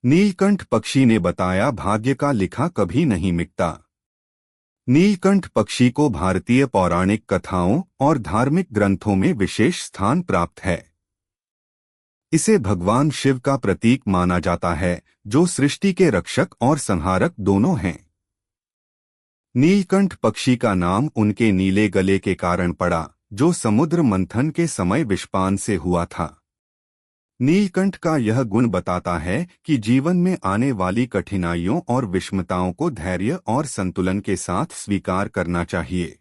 नीलकंठ पक्षी ने बताया, भाग्य का लिखा कभी नहीं मिटता। नीलकंठ पक्षी को भारतीय पौराणिक कथाओं और धार्मिक ग्रंथों में विशेष स्थान प्राप्त है। इसे भगवान शिव का प्रतीक माना जाता है, जो सृष्टि के रक्षक और संहारक दोनों हैं। नीलकंठ पक्षी का नाम उनके नीले गले के कारण पड़ा, जो समुद्र मंथन के समय विषपान से हुआ था। नीलकंठ का यह गुण बताता है कि जीवन में आने वाली कठिनाइयों और विषमताओं को धैर्य और संतुलन के साथ स्वीकार करना चाहिए।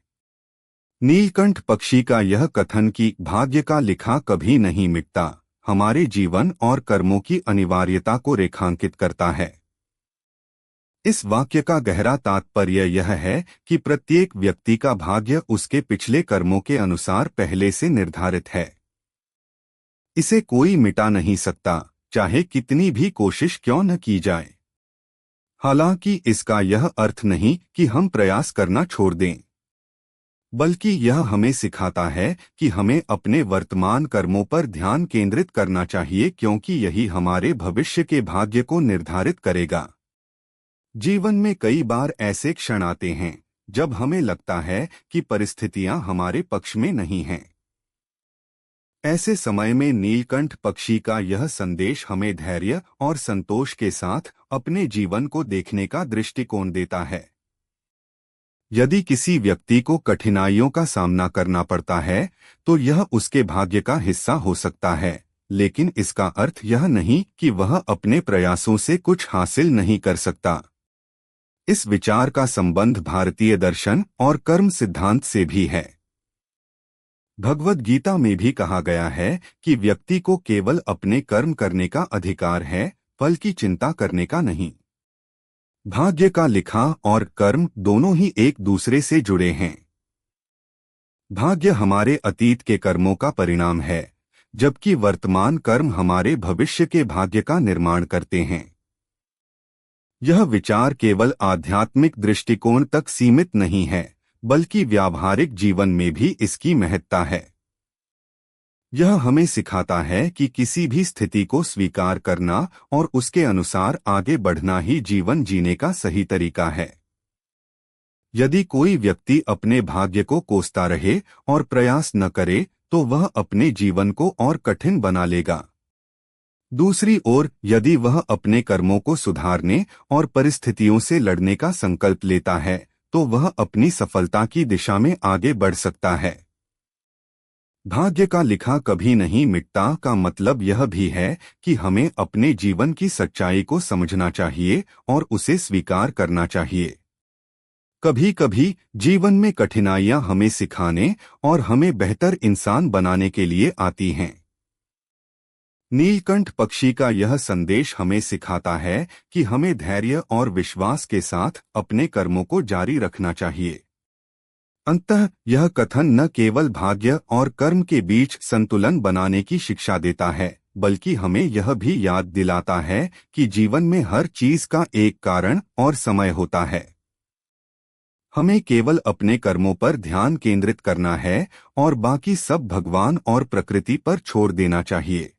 नीलकंठ पक्षी का यह कथन कि भाग्य का लिखा कभी नहीं मिटता, हमारे जीवन और कर्मों की अनिवार्यता को रेखांकित करता है। इस वाक्य का गहरा तात्पर्य यह है कि प्रत्येक व्यक्ति का भाग्य उसके पिछले कर्मों के अनुसार पहले से निर्धारित है। इसे कोई मिटा नहीं सकता, चाहे कितनी भी कोशिश क्यों न की जाए। हालांकि इसका यह अर्थ नहीं कि हम प्रयास करना छोड़ दें, बल्कि यह हमें सिखाता है कि हमें अपने वर्तमान कर्मों पर ध्यान केंद्रित करना चाहिए, क्योंकि यही हमारे भविष्य के भाग्य को निर्धारित करेगा। जीवन में कई बार ऐसे क्षण आते हैं जब हमें लगता है कि परिस्थितियां हमारे पक्ष में नहीं हैं। ऐसे समय में नीलकंठ पक्षी का यह संदेश हमें धैर्य और संतोष के साथ अपने जीवन को देखने का दृष्टिकोण देता है। यदि किसी व्यक्ति को कठिनाइयों का सामना करना पड़ता है, तो यह उसके भाग्य का हिस्सा हो सकता है, लेकिन इसका अर्थ यह नहीं कि वह अपने प्रयासों से कुछ हासिल नहीं कर सकता। इस विचार का संबंध भारतीय दर्शन और कर्म सिद्धांत से भी है। भगवद गीता में भी कहा गया है कि व्यक्ति को केवल अपने कर्म करने का अधिकार है, फल की चिंता करने का नहीं। भाग्य का लिखा और कर्म दोनों ही एक दूसरे से जुड़े हैं। भाग्य हमारे अतीत के कर्मों का परिणाम है, जबकि वर्तमान कर्म हमारे भविष्य के भाग्य का निर्माण करते हैं। यह विचार केवल आध्यात्मिक दृष्टिकोण तक सीमित नहीं है, बल्कि व्यावहारिक जीवन में भी इसकी महत्ता है। यह हमें सिखाता है कि किसी भी स्थिति को स्वीकार करना और उसके अनुसार आगे बढ़ना ही जीवन जीने का सही तरीका है। यदि कोई व्यक्ति अपने भाग्य को कोसता रहे और प्रयास न करे, तो वह अपने जीवन को और कठिन बना लेगा। दूसरी ओर, यदि वह अपने कर्मों को सुधारने और परिस्थितियों से लड़ने का संकल्प लेता है, तो वह अपनी सफलता की दिशा में आगे बढ़ सकता है। भाग्य का लिखा कभी नहीं मिटता का मतलब यह भी है कि हमें अपने जीवन की सच्चाई को समझना चाहिए और उसे स्वीकार करना चाहिए। कभी कभी जीवन में कठिनाइयां हमें सिखाने और हमें बेहतर इंसान बनाने के लिए आती हैं। नीलकंठ पक्षी का यह संदेश हमें सिखाता है कि हमें धैर्य और विश्वास के साथ अपने कर्मों को जारी रखना चाहिए। अंततः यह कथन न केवल भाग्य और कर्म के बीच संतुलन बनाने की शिक्षा देता है, बल्कि हमें यह भी याद दिलाता है कि जीवन में हर चीज का एक कारण और समय होता है। हमें केवल अपने कर्मों पर ध्यान केंद्रित करना है और बाकी सब भगवान और प्रकृति पर छोड़ देना चाहिए।